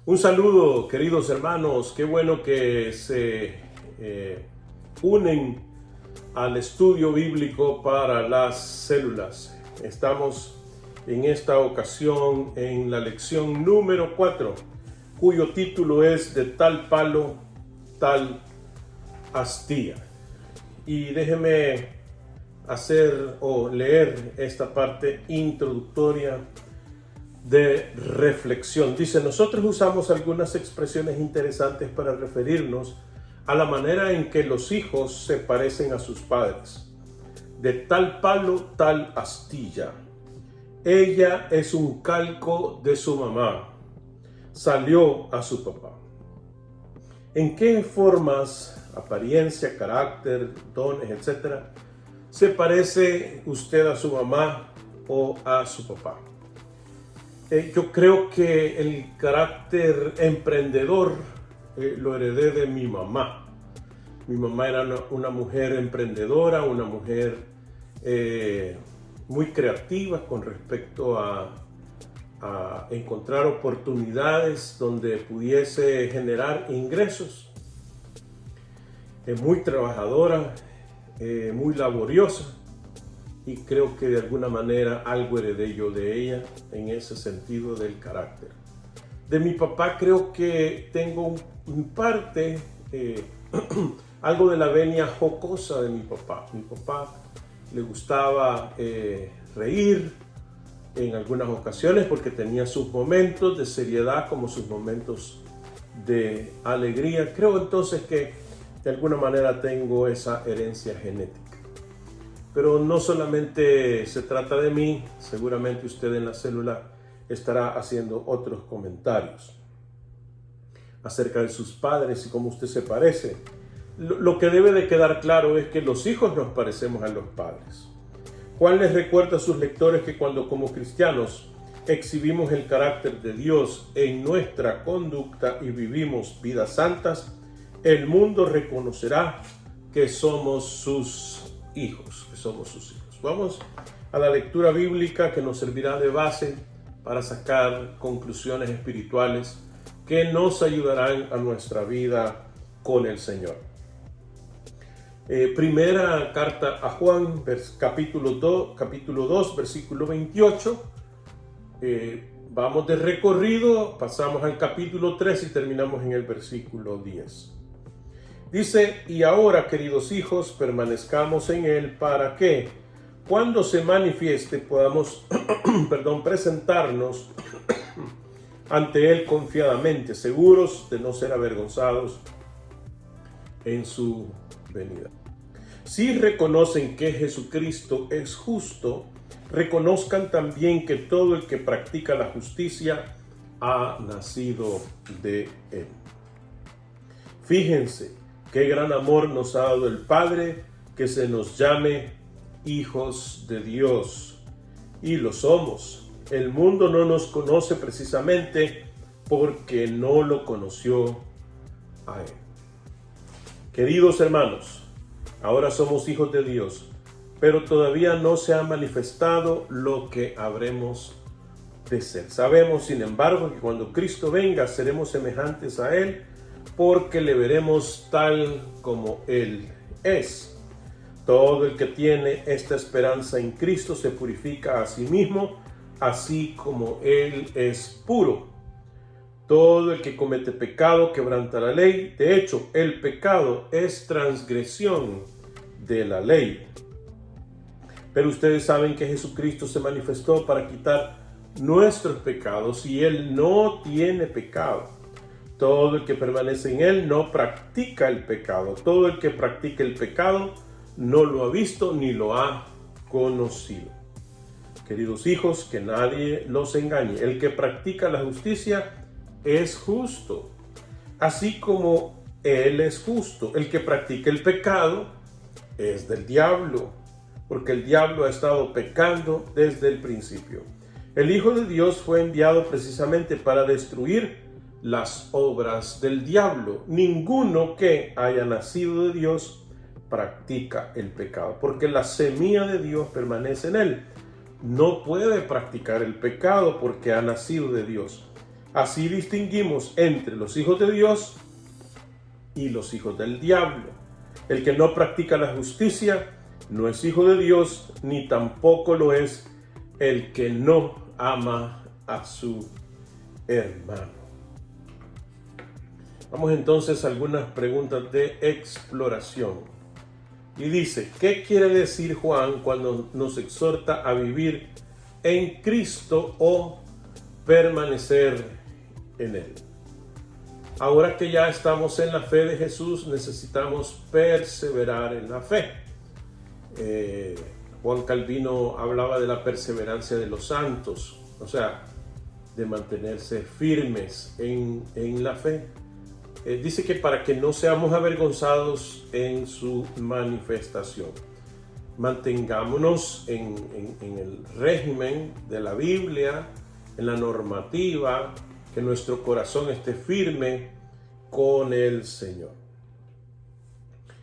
Un saludo, queridos hermanos. Qué bueno que se unen al estudio bíblico para las células. Estamos en esta ocasión en la lección número 4, cuyo título es De tal palo, tal astilla. Y déjeme hacer o leer esta parte introductoria de reflexión. Dice: nosotros usamos algunas expresiones interesantes para referirnos a la manera en que los hijos se parecen a sus padres. De tal palo, tal astilla. Ella es un calco de su mamá. Salió a su papá. ¿En qué formas, apariencia, carácter, dones, etcétera, se parece usted a su mamá o a su papá? Yo creo que el carácter emprendedor lo heredé de mi mamá. Mi mamá era una mujer emprendedora, una mujer muy creativa con respecto a encontrar oportunidades donde pudiese generar ingresos. Muy trabajadora, muy laboriosa. Y creo que de alguna manera algo heredé yo de ella en ese sentido del carácter. De mi papá creo que tengo en parte algo de la venia jocosa de mi papá. Mi papá le gustaba reír en algunas ocasiones porque tenía sus momentos de seriedad como sus momentos de alegría. Creo entonces que de alguna manera tengo esa herencia genética. Pero no solamente se trata de mí, seguramente usted en la célula estará haciendo otros comentarios acerca de sus padres y cómo usted se parece. Lo que debe de quedar claro es que los hijos nos parecemos a los padres. Juan les recuerda a sus lectores que cuando como cristianos exhibimos el carácter de Dios en nuestra conducta y vivimos vidas santas, el mundo reconocerá que somos sus hijos, Vamos a la lectura bíblica que nos servirá de base para sacar conclusiones espirituales que nos ayudarán a nuestra vida con el Señor. Primera carta a Juan, capítulo 2, versículo 28. Vamos de recorrido, pasamos al capítulo 3 y terminamos en el versículo 10. Dice: y ahora, queridos hijos, permanezcamos en Él para que, cuando se manifieste, podamos presentarnos ante Él confiadamente, seguros de no ser avergonzados en su venida. Si reconocen que Jesucristo es justo, reconozcan también que todo el que practica la justicia ha nacido de Él. Fíjense qué gran amor nos ha dado el Padre, que se nos llame hijos de Dios. Y lo somos. El mundo no nos conoce precisamente porque no lo conoció a Él. Queridos hermanos, ahora somos hijos de Dios, pero todavía no se ha manifestado lo que habremos de ser. Sabemos, sin embargo, que cuando Cristo venga seremos semejantes a Él, porque le veremos tal como Él es. Todo el que tiene esta esperanza en Cristo se purifica a sí mismo, así como Él es puro. Todo el que comete pecado quebranta la ley. De hecho, el pecado es transgresión de la ley. Pero ustedes saben que Jesucristo se manifestó para quitar nuestros pecados y Él no tiene pecado. Todo el que permanece en Él no practica el pecado. Todo el que practica el pecado no lo ha visto ni lo ha conocido. Queridos hijos, que nadie los engañe. El que practica la justicia es justo, así como Él es justo. El que practica el pecado es del diablo, porque el diablo ha estado pecando desde el principio. El Hijo de Dios fue enviado precisamente para destruir las obras del diablo. Ninguno que haya nacido de Dios practica el pecado, porque la semilla de Dios permanece en él. No puede practicar el pecado porque ha nacido de Dios. Así distinguimos entre los hijos de Dios y los hijos del diablo. El que no practica la justicia no es hijo de Dios, ni tampoco lo es el que no ama a su hermano. Vamos entonces a algunas preguntas de exploración. Y dice, ¿qué quiere decir Juan cuando nos exhorta a vivir en Cristo o permanecer en Él? Ahora que ya estamos en la fe de Jesús, necesitamos perseverar en la fe. Juan Calvino hablaba de la perseverancia de los santos, o sea, de mantenerse firmes en la fe. Dice que para que no seamos avergonzados en su manifestación. Mantengámonos en el régimen de la Biblia, en la normativa, que nuestro corazón esté firme con el Señor.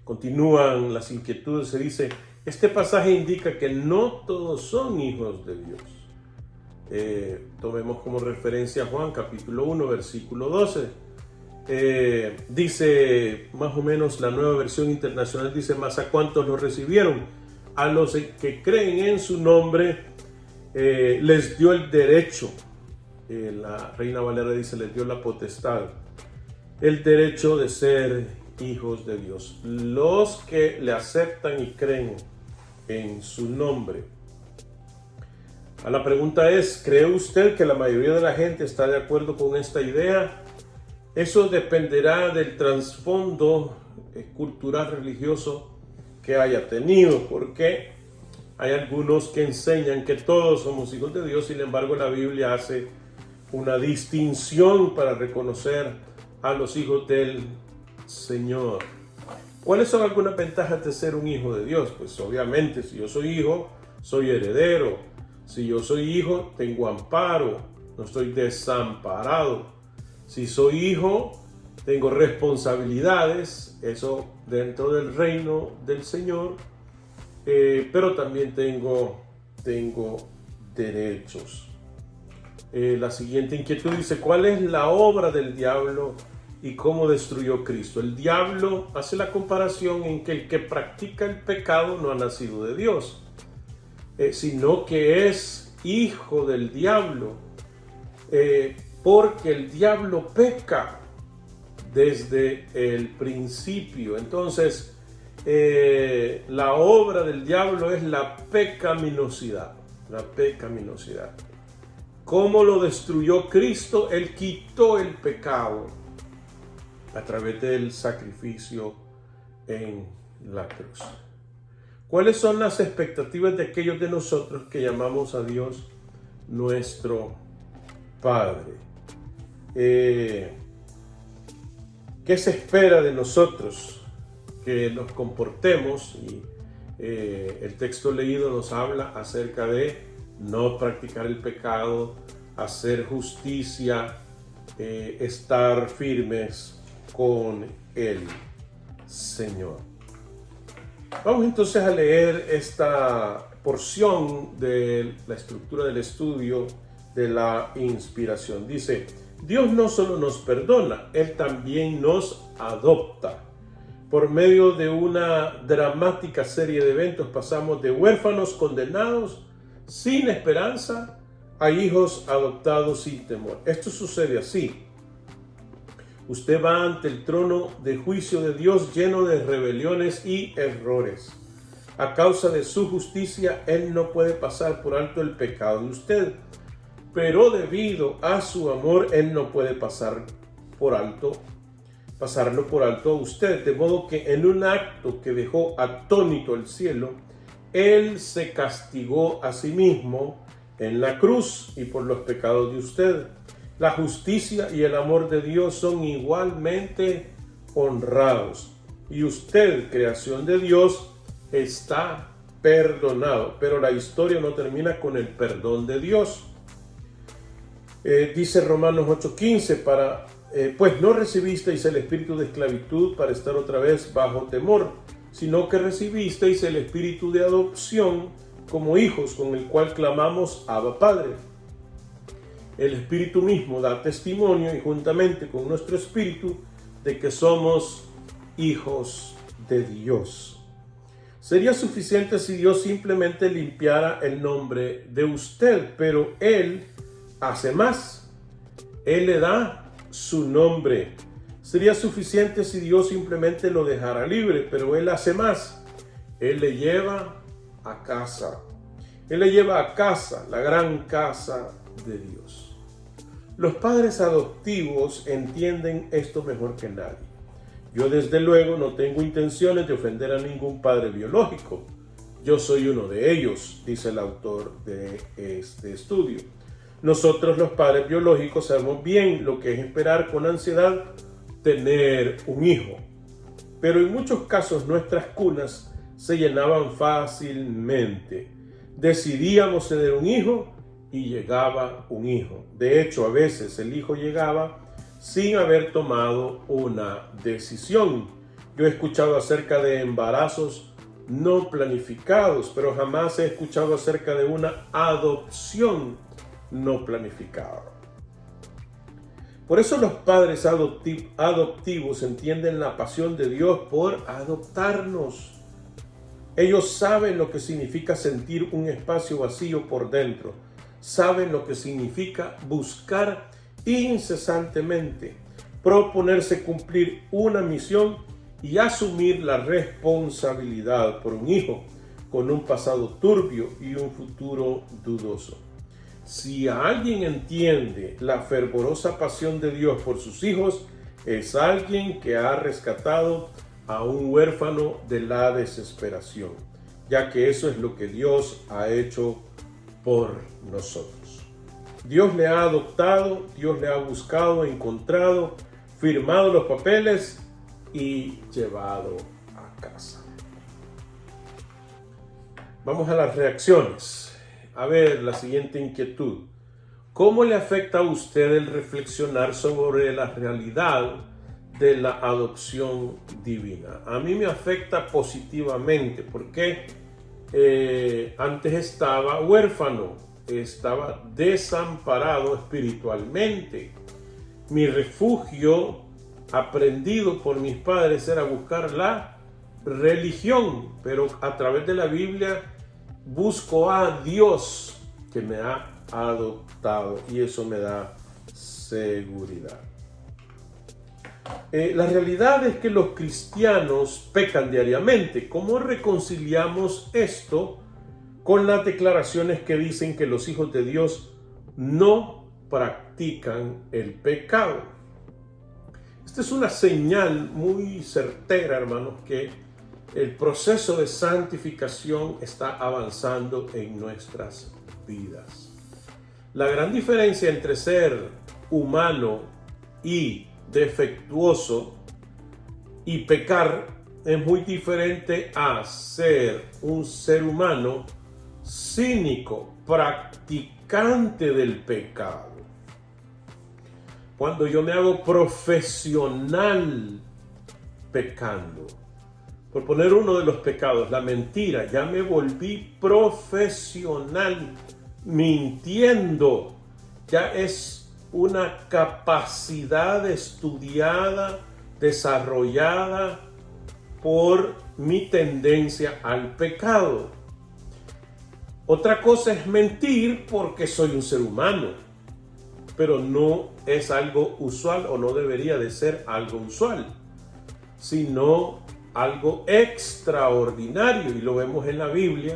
Continúan las inquietudes, se dice, este pasaje indica que no todos son hijos de Dios. Tomemos como referencia Juan capítulo 1, versículo 12. Dice más o menos la Nueva Versión Internacional, dice, más a cuantos lo recibieron, a los que creen en su nombre, les dio el derecho, la Reina Valera dice, les dio la potestad, el derecho de ser hijos de Dios, los que le aceptan y creen en su nombre. A la pregunta es, ¿cree usted que la mayoría de la gente está de acuerdo con esta idea? Eso dependerá del trasfondo cultural religioso que haya tenido, porque hay algunos que enseñan que todos somos hijos de Dios, sin embargo la Biblia hace una distinción para reconocer a los hijos del Señor. ¿Cuáles son algunas ventajas de ser un hijo de Dios? Pues obviamente, si yo soy hijo, soy heredero. Si yo soy hijo, tengo amparo, no estoy desamparado. Si soy hijo, tengo responsabilidades, eso dentro del reino del Señor, pero también tengo derechos. La siguiente inquietud dice, ¿cuál es la obra del diablo y cómo destruyó Cristo? El diablo hace la comparación en que el que practica el pecado no ha nacido de Dios, sino que es hijo del diablo, porque el diablo peca desde el principio. Entonces, la obra del diablo es la pecaminosidad. La pecaminosidad. ¿Cómo lo destruyó Cristo? Él quitó el pecado a través del sacrificio en la cruz. ¿Cuáles son las expectativas de aquellos de nosotros que llamamos a Dios nuestro Padre? ¿Qué se espera de nosotros? Que nos comportemos, y el texto leído nos habla acerca de no practicar el pecado, hacer justicia, estar firmes con el Señor. Vamos entonces a leer esta porción de la estructura del estudio de la inspiración. Dice, Dios no solo nos perdona, Él también nos adopta. Por medio de una dramática serie de eventos pasamos de huérfanos condenados sin esperanza a hijos adoptados sin temor. Esto sucede así. Usted va ante el trono de juicio de Dios lleno de rebeliones y errores. A causa de su justicia, Él no puede pasar por alto el pecado de usted. Pero debido a su amor, Él no puede pasarlo por alto a usted. De modo que en un acto que dejó atónito el cielo, Él se castigó a sí mismo en la cruz y por los pecados de usted. La justicia y el amor de Dios son igualmente honrados. Y usted, creación de Dios, está perdonado. Pero la historia no termina con el perdón de Dios. Dice Romanos 8:15, pues no recibisteis el espíritu de esclavitud para estar otra vez bajo temor, sino que recibisteis el espíritu de adopción como hijos, con el cual clamamos Abba Padre. el Espíritu mismo da testimonio y juntamente con nuestro espíritu de que somos hijos de Dios. Sería suficiente si Dios simplemente limpiara el nombre de usted, pero Él hace más. Él le da su nombre. Sería suficiente si Dios simplemente lo dejara libre, pero Él hace más. Él le lleva a casa. Él le lleva a casa, la gran casa de Dios. Los padres adoptivos entienden esto mejor que nadie. Yo desde luego no tengo intenciones de ofender a ningún padre biológico. Yo soy uno de ellos, dice el autor de este estudio. Nosotros los padres biológicos sabemos bien lo que es esperar con ansiedad tener un hijo. Pero en muchos casos nuestras cunas se llenaban fácilmente. Decidíamos tener un hijo y llegaba un hijo. De hecho, a veces el hijo llegaba sin haber tomado una decisión. Yo he escuchado acerca de embarazos no planificados, pero jamás he escuchado acerca de una adopción no planificada. Por eso los padres adoptivos entienden la pasión de Dios por adoptarnos. Ellos saben lo que significa sentir un espacio vacío por dentro. Saben lo que significa buscar incesantemente, proponerse cumplir una misión y asumir la responsabilidad por un hijo con un pasado turbio y un futuro dudoso. Si alguien entiende la fervorosa pasión de Dios por sus hijos, es alguien que ha rescatado a un huérfano de la desesperación, ya que eso es lo que Dios ha hecho por nosotros. Dios le ha adoptado, Dios le ha buscado, encontrado, firmado los papeles y llevado a casa. Vamos a las reacciones. A ver, la siguiente inquietud. ¿Cómo le afecta a usted el reflexionar sobre la realidad de la adopción divina? A mí me afecta positivamente porque antes estaba huérfano, estaba desamparado espiritualmente. Mi refugio, aprendido por mis padres, era buscar la religión, pero a través de la Biblia busco a Dios que me ha adoptado y eso me da seguridad. La realidad es que los cristianos pecan diariamente. ¿Cómo reconciliamos esto con las declaraciones que dicen que los hijos de Dios no practican el pecado? Esta es una señal muy certera, hermanos, que el proceso de santificación está avanzando en nuestras vidas. La gran diferencia entre ser humano y defectuoso y pecar es muy diferente a ser un ser humano cínico, practicante del pecado. Cuando yo me hago profesional pecando, por poner uno de los pecados, la mentira, ya me volví profesional mintiendo. Ya es una capacidad estudiada, desarrollada por mi tendencia al pecado. Otra cosa es mentir porque soy un ser humano, pero no es algo usual o no debería de ser algo usual, sino algo extraordinario, y lo vemos en la Biblia,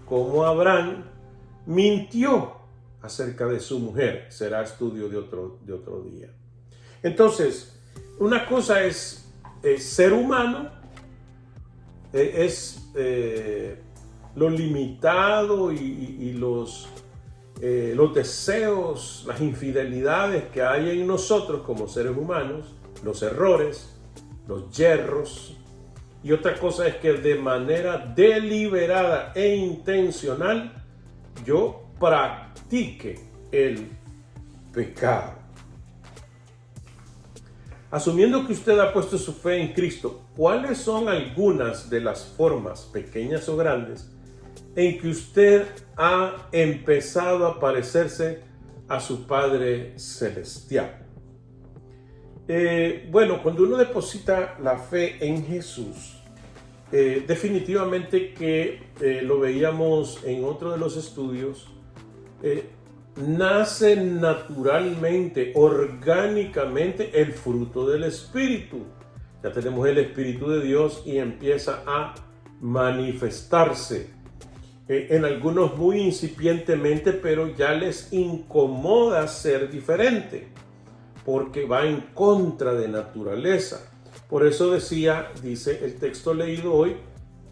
como Abraham mintió acerca de su mujer. Será estudio de otro día. Entonces, una cosa es ser humano, es lo limitado y los deseos, las infidelidades que hay en nosotros como seres humanos, los errores, los yerros. Y otra cosa es que de manera deliberada e intencional yo practique el pecado. Asumiendo que usted ha puesto su fe en Cristo, ¿cuáles son algunas de las formas, pequeñas o grandes, en que usted ha empezado a parecerse a su Padre Celestial. Bueno, cuando uno deposita la fe en Jesús, definitivamente que lo veíamos en otro de los estudios, nace naturalmente, orgánicamente el fruto del Espíritu. Ya tenemos el Espíritu de Dios y empieza a manifestarse. En algunos muy incipientemente, pero ya les incomoda ser diferente, porque va en contra de naturaleza. Por eso dice el texto leído hoy,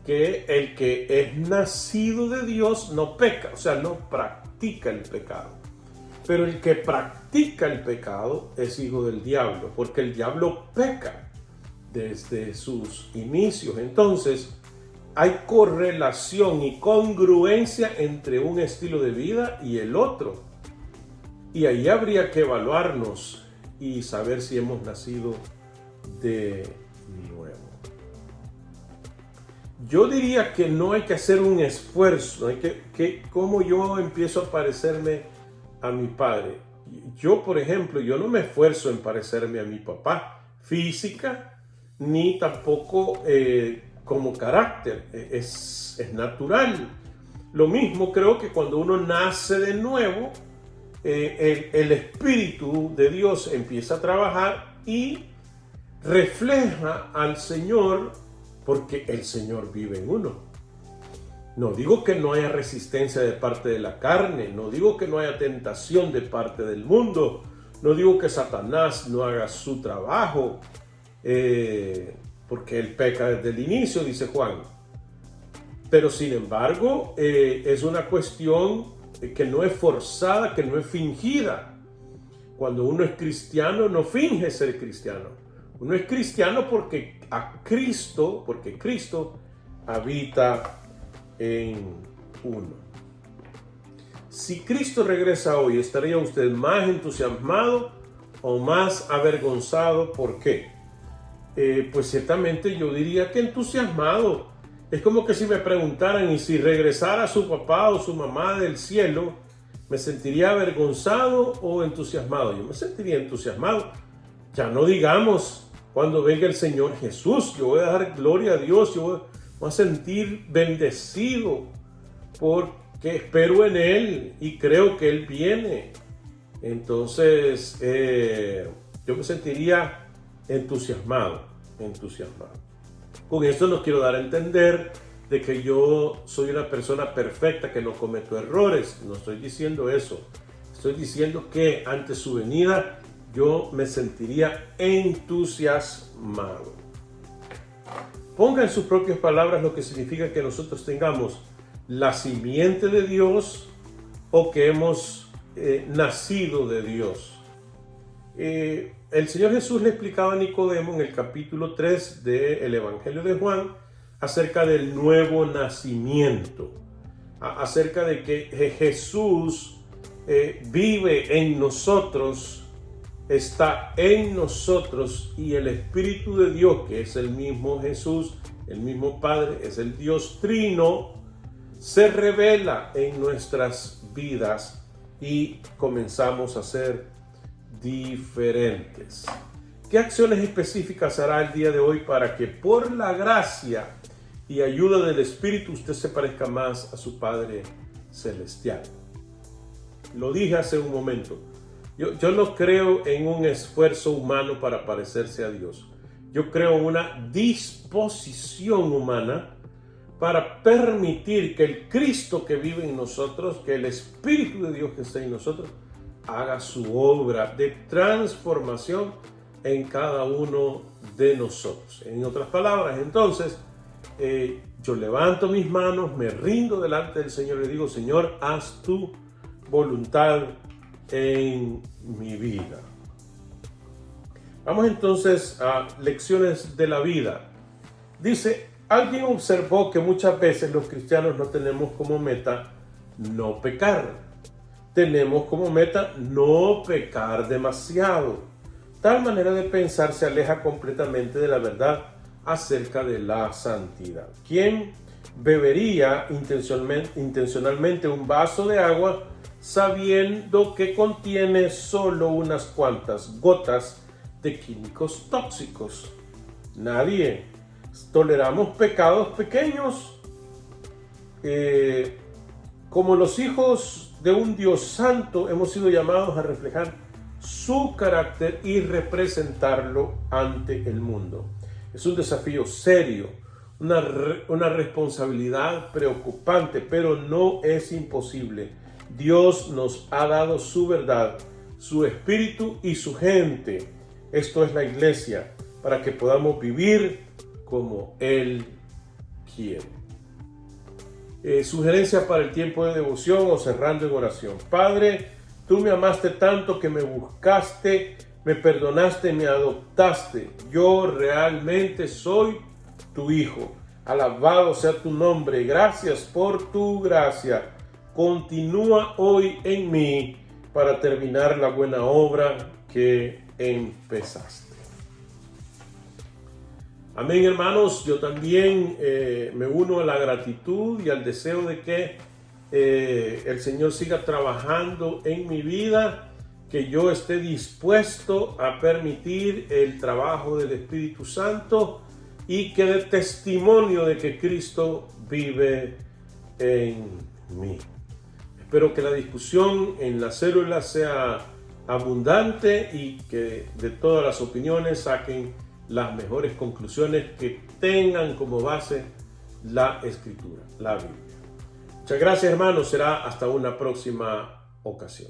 que el que es nacido de Dios no peca, o sea, no practica el pecado. Pero el que practica el pecado es hijo del diablo, porque el diablo peca desde sus inicios. Entonces, hay correlación y congruencia entre un estilo de vida y el otro. Y ahí habría que evaluarnos y saber si hemos nacido de nuevo. Yo diría que no hay que hacer un esfuerzo, ¿cómo yo empiezo a parecerme a mi padre? Yo, por ejemplo, yo no me esfuerzo en parecerme a mi papá física, ni tampoco como carácter, es natural. Lo mismo creo que cuando uno nace de nuevo, el Espíritu de Dios empieza a trabajar y refleja al Señor, porque el Señor vive en uno. No digo que no haya resistencia de parte de la carne, no digo que no haya tentación de parte del mundo, no digo que Satanás no haga su trabajo, porque él peca desde el inicio, dice Juan. Pero sin embargo, es una cuestión que no es forzada, que no es fingida. Cuando uno es cristiano, no finge ser cristiano. Uno es cristiano porque Cristo habita en uno. Si Cristo regresa hoy, ¿estaría usted más entusiasmado o más avergonzado? ¿Por qué? Pues ciertamente yo diría que entusiasmado. Es como que si me preguntaran, ¿y si regresara su papá o su mamá del cielo, me sentiría avergonzado o entusiasmado? Yo me sentiría entusiasmado. Ya no digamos cuando venga el Señor Jesús, yo voy a dar gloria a Dios, yo voy a sentir bendecido porque espero en Él y creo que Él viene. Entonces, yo me sentiría entusiasmado. Con esto no quiero dar a entender de que yo soy una persona perfecta, que no cometo errores. No estoy diciendo eso. Estoy diciendo que ante su venida yo me sentiría entusiasmado. Ponga en sus propias palabras lo que significa que nosotros tengamos la simiente de Dios o que hemos nacido de Dios. El Señor Jesús le explicaba a Nicodemo en el capítulo 3 del Evangelio de Juan acerca del nuevo nacimiento, acerca de que Jesús vive en nosotros, está en nosotros, y el Espíritu de Dios, que es el mismo Jesús, el mismo Padre, es el Dios Trino, se revela en nuestras vidas y comenzamos a ser diferentes. ¿Qué acciones específicas hará el día de hoy para que por la gracia y ayuda del Espíritu usted se parezca más a su Padre Celestial? Lo dije hace un momento. Yo no creo en un esfuerzo humano para parecerse a Dios. Yo creo en una disposición humana para permitir que el Cristo que vive en nosotros, que el Espíritu de Dios que está en nosotros, haga su obra de transformación en cada uno de nosotros. En otras palabras, entonces, yo levanto mis manos, me rindo delante del Señor y le digo: Señor, haz tu voluntad en mi vida. Vamos entonces a lecciones de la vida. Dice, alguien observó que muchas veces los cristianos no tenemos como meta no pecar. Tenemos como meta no pecar demasiado. Tal manera de pensar se aleja completamente de la verdad acerca de la santidad. ¿Quién bebería intencionalmente un vaso de agua sabiendo que contiene solo unas cuantas gotas de químicos tóxicos. Nadie. Toleramos pecados pequeños. Como los hijos de un Dios santo, hemos sido llamados a reflejar su carácter y representarlo ante el mundo. Es un desafío serio, una responsabilidad preocupante, pero no es imposible. Dios nos ha dado su verdad, su espíritu y su gente. Esto es la iglesia, para que podamos vivir como Él quiere. Sugerencia para el tiempo de devoción o cerrando en oración. Padre, tú me amaste tanto que me buscaste, me perdonaste, me adoptaste. Yo realmente soy tu hijo. Alabado sea tu nombre. Gracias por tu gracia. Continúa hoy en mí para terminar la buena obra que empezaste. Amén, hermanos. Yo también me uno a la gratitud y al deseo de que el Señor siga trabajando en mi vida, que yo esté dispuesto a permitir el trabajo del Espíritu Santo y que dé testimonio de que Cristo vive en mí. Espero que la discusión en la célula sea abundante y que de todas las opiniones saquen las mejores conclusiones que tengan como base la Escritura, la Biblia. Muchas gracias, hermanos. Será hasta una próxima ocasión.